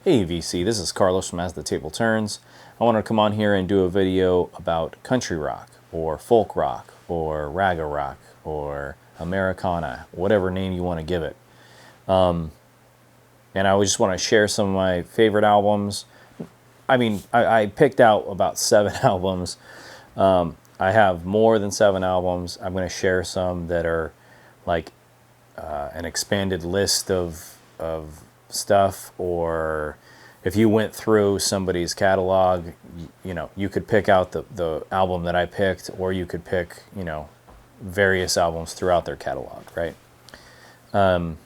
Hey VC, this is Carlos from As the Table Turns. I want to come on here and do a video about country rock, or folk rock, or ragga rock, or Americana, whatever name you want to give it. And I just want to share some of my favorite albums. I mean, I picked out about 7 albums. I have more than 7 albums. I'm going to share some that are like an expanded list of stuff, or if you went through somebody's catalog, you know, you could pick out the album that I picked, or you could pick, you know, various albums throughout their catalog, right? So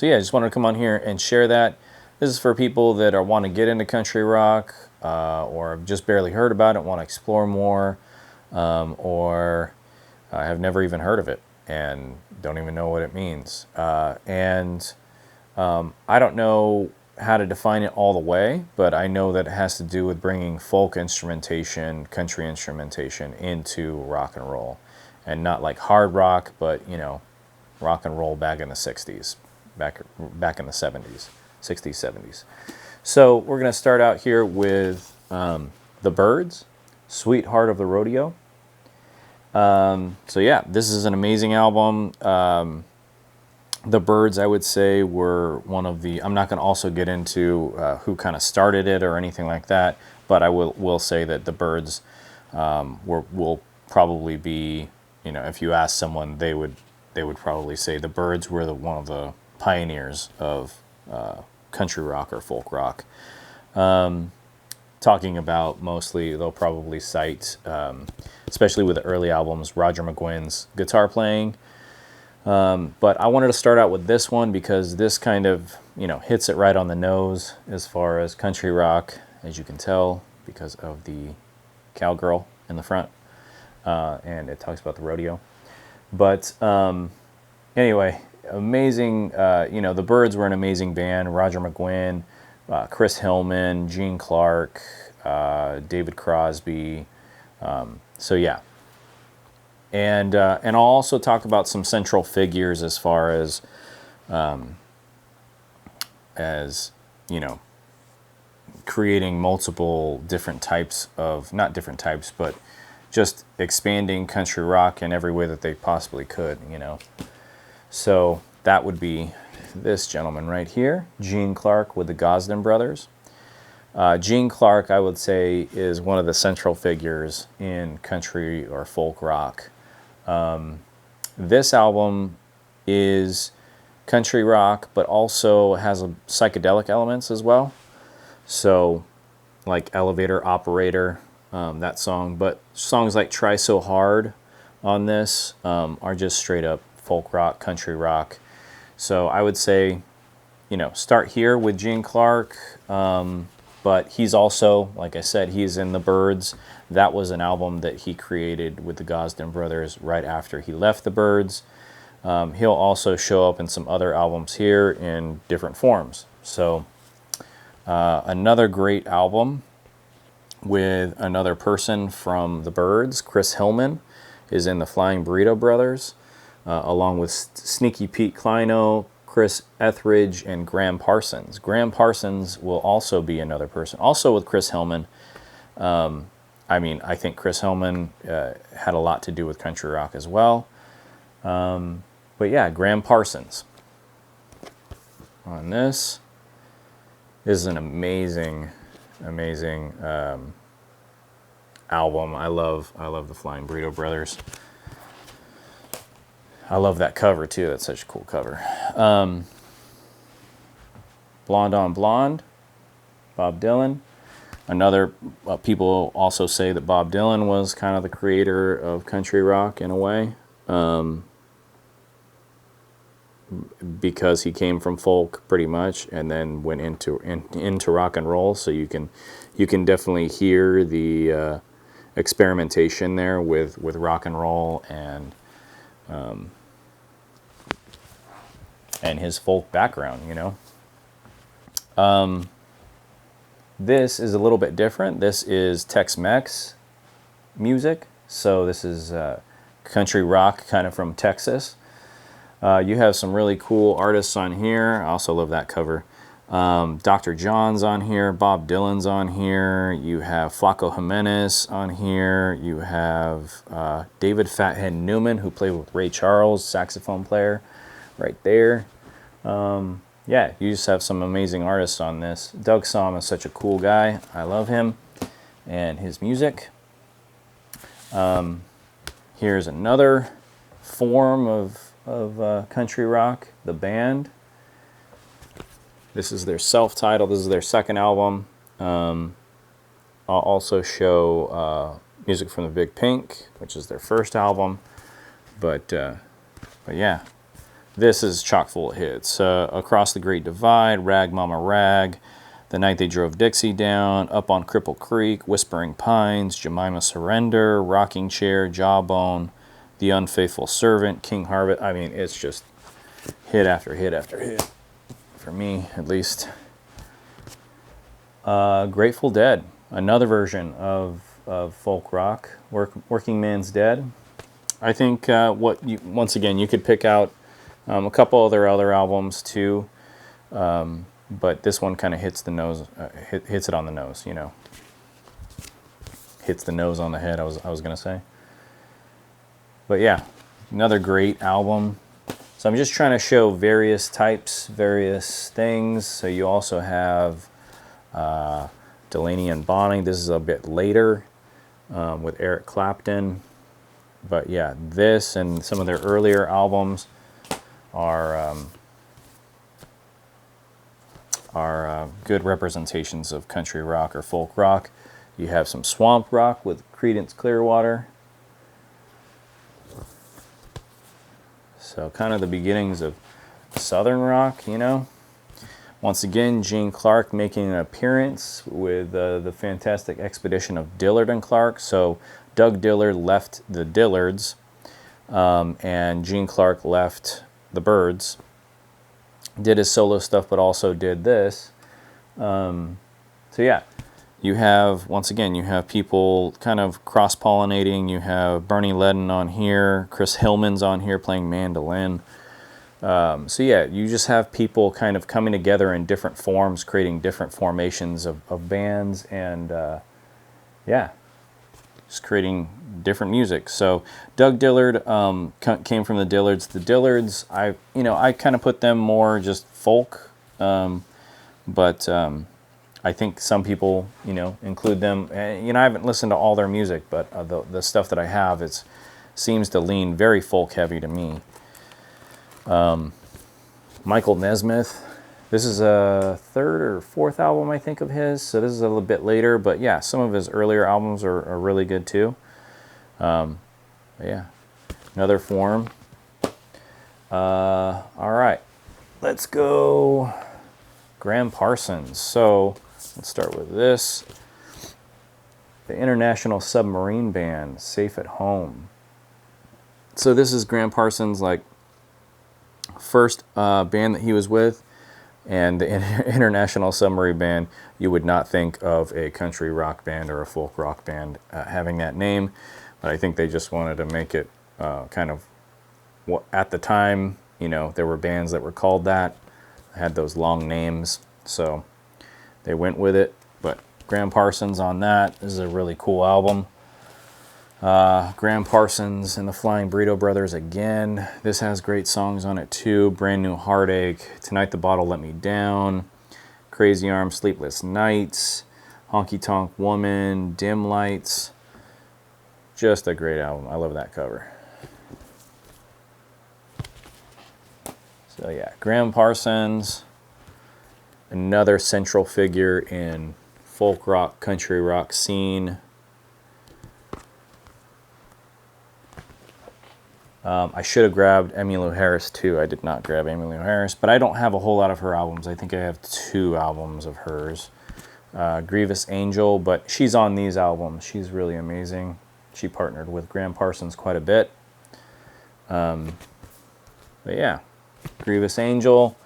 yeah, I just wanted to come on here and share that. This is for people that want to get into country rock, or have just barely heard about it, want to explore more, or have never even heard of it and don't even know what it means. I don't know how to define it all the way, but I know that it has to do with bringing folk instrumentation, country instrumentation into rock and roll. And not like hard rock, but, you know, rock and roll back in the 60s, back in the 70s, 60s, 70s. So we're going to start out here with The Byrds, Sweetheart of the Rodeo. So yeah, this is an amazing album. The Byrds, I would say, were one of the... I'm not going to also get into who kind of started it or anything like that, but I will say that the Byrds will probably be, you know, if you ask someone, they would probably say the Byrds were one of the pioneers of country rock or folk rock. Talking about mostly, they'll probably cite, especially with the early albums, Roger McGuinn's guitar playing. But I wanted to start out with this one because this kind of, you know, hits it right on the nose as far as country rock, as you can tell, because of the cowgirl in the front. And it talks about the rodeo. But anyway, amazing, you know, the Byrds were an amazing band. Roger McGuinn, Chris Hillman, Gene Clark, David Crosby. So yeah. And I'll also talk about some central figures as far as you know, creating multiple different types of, not different types, but just expanding country rock in every way that they possibly could, you know. So that would be this gentleman right here, Gene Clark with the Gosden Brothers. Gene Clark, I would say, is one of the central figures in country or folk rock. This album is country rock, but also has psychedelic elements as well. So, like Elevator Operator, that song. But songs like Try So Hard on this are just straight up folk rock, country rock. So I would say, you know, start here with Gene Clark. But he's also, like I said, he's in the Byrds. That was an album that he created with the Gosden Brothers right after he left the Byrds. He'll also show up in some other albums here in different forms. So another great album with another person from the Byrds, Chris Hillman, is in the Flying Burrito Brothers, along with Sneaky Pete Kleino, Chris Etheridge, and Graham Parsons. Graham Parsons will also be another person, also with Chris Hillman. I mean, I think Chris Hillman had a lot to do with country rock as well. But yeah, Graham Parsons on this is an amazing, amazing album. I love the Flying Burrito Brothers. I love that cover too. That's such a cool cover. Blonde on Blonde, Bob Dylan. Another, people also say that Bob Dylan was kind of the creator of country rock in a way, because he came from folk pretty much and then went into rock and roll. So you can definitely hear the experimentation there with rock and roll and his folk background, you know. This is a little bit different. This is Tex-Mex music. So this is country rock kind of from Texas. You have some really cool artists on here. I also love that cover. Dr. John's on here, Bob Dylan's on here, you have Flaco Jimenez on here, you have David Fathead Newman, who played with Ray Charles, saxophone player, right there. Yeah, you just have some amazing artists on this. Doug Sahm is such a cool guy. I love him and his music. Here's another form of country rock, the band. This is their self-titled. This is their second album. I'll also show music from the Big Pink, which is their first album. But yeah, this is chock full of hits. Across the Great Divide, Rag Mama Rag, The Night They Drove Dixie Down, Up on Cripple Creek, Whispering Pines, Jemima Surrender, Rocking Chair, Jawbone, The Unfaithful Servant, King Harvest. I mean, it's just hit after hit after hit, for me at least. Grateful Dead, another version of folk rock, Working Man's Dead. I think once again, you could pick out a couple of their other albums too, but this one kind of hits the nose, hits it on the nose, you know. Hits the nose on the head, I was gonna say. But yeah, another great album. So I'm just trying to show various types, various things. So you also have Delaney and Bonnie. This is a bit later with Eric Clapton. But yeah, this and some of their earlier albums are good representations of country rock or folk rock. You have some swamp rock with Creedence Clearwater. So kind of the beginnings of southern rock, you know. Once again, Gene Clark making an appearance with the fantastic expedition of Dillard and Clark. So Doug Dillard left the Dillards, and Gene Clark left the Byrds. Did his solo stuff, but also did this. So yeah, you have, once again, you have people kind of cross-pollinating. You have Bernie Ledden on here. Chris Hillman's on here playing mandolin. So yeah, you just have people kind of coming together in different forms, creating different formations of bands, and yeah, just creating different music. So Doug Dillard came from the Dillards. The Dillards, I kind of put them more just folk, but I think some people, include them. I haven't listened to all their music, but the stuff that I have, seems to lean very folk heavy to me. Michael Nesmith. This is a third or fourth album, I think, of his. So this is a little bit later, but yeah, some of his earlier albums are really good too. Yeah, another form. All right, let's go Graham Parsons. So let's start with this. The International Submarine Band, Safe at Home. So this is Graham Parsons' first band that he was with, and the International Submarine Band, you would not think of a country rock band or a folk rock band having that name, but I think they just wanted to make it kind of, at the time, there were bands that were called that, had those long names, so they went with it. But Graham Parsons on that. This is a really cool album. Graham Parsons and the Flying Burrito Brothers again. This has great songs on it too. Brand New Heartache, Tonight the Bottle Let Me Down, Crazy Arms, Sleepless Nights, Honky Tonk Woman, Dim Lights. Just a great album. I love that cover. So yeah, Graham Parsons, another central figure in folk rock, country rock scene. I should have grabbed Emmylou Harris too. I did not grab Emmylou Harris, but I don't have a whole lot of her albums. I think I have 2 albums of hers. Grievous Angel, but she's on these albums. She's really amazing. She partnered with Graham Parsons quite a bit. But yeah, Grievous Angel.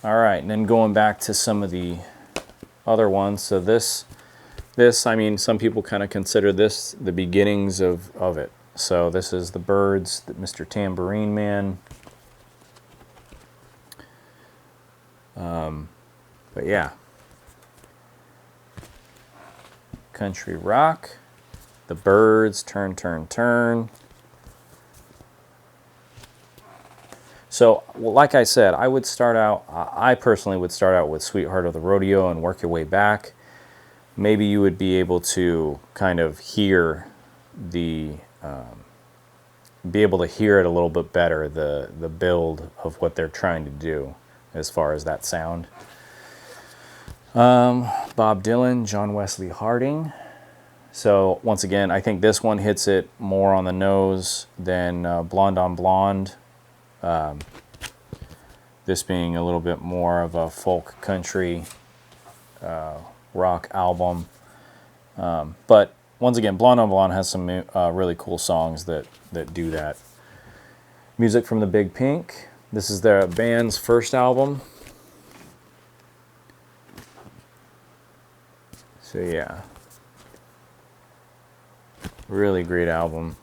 All right, and then going back to some of the other ones. So this, I mean, some people kind of consider this the beginnings of it. So this is the Byrds, Mr. Tambourine Man. But yeah, country rock, the Byrds, Turn, Turn, Turn. So, well, like I said, I personally would start out with Sweetheart of the Rodeo and work your way back. Maybe you would be able to kind of hear be able to hear it a little bit better, the build of what they're trying to do as far as that sound. Bob Dylan, John Wesley Harding. So once again, I think this one hits it more on the nose than Blonde on Blonde. This being a little bit more of a folk country rock album. But once again, Blonde on Blonde has some really cool songs that do that. Music from the Big Pink. This is the band's first album. So yeah, really great album.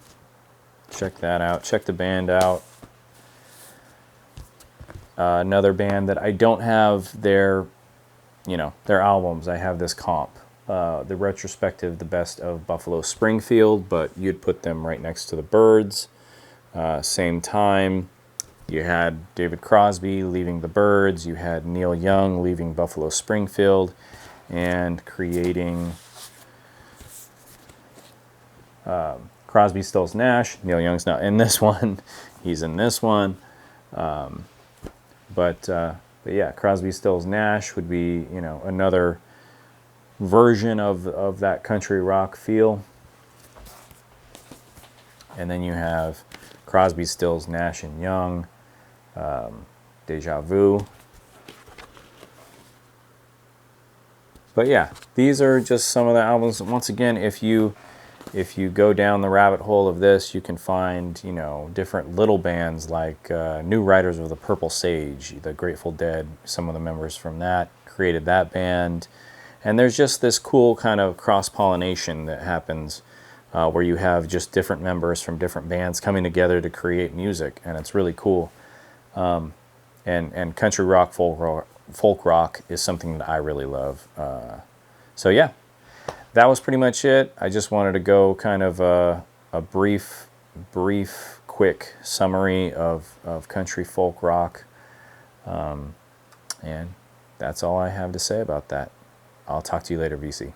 Check that out. Check the band out. Another band that I don't have their albums. I have this comp, the retrospective, the best of Buffalo Springfield, but you'd put them right next to the Byrds. Same time, you had David Crosby leaving the Byrds. You had Neil Young leaving Buffalo Springfield and creating Crosby, Stills, Nash. Neil Young's not in this one. He's in this one. But yeah, Crosby, Stills, Nash would be, another version of that country rock feel. And then you have Crosby, Stills, Nash and Young, Deja Vu. But yeah, these are just some of the albums. Once again, if you go down the rabbit hole of this, you can find, different little bands like New Riders of the Purple Sage, the Grateful Dead. Some of the members from that created that band. And there's just this cool kind of cross-pollination that happens where you have just different members from different bands coming together to create music, and it's really cool. And country rock, folk rock is something that I really love. So yeah, that was pretty much it. I just wanted to go kind of a brief, quick summary of country folk rock. And that's all I have to say about that. I'll talk to you later, VC.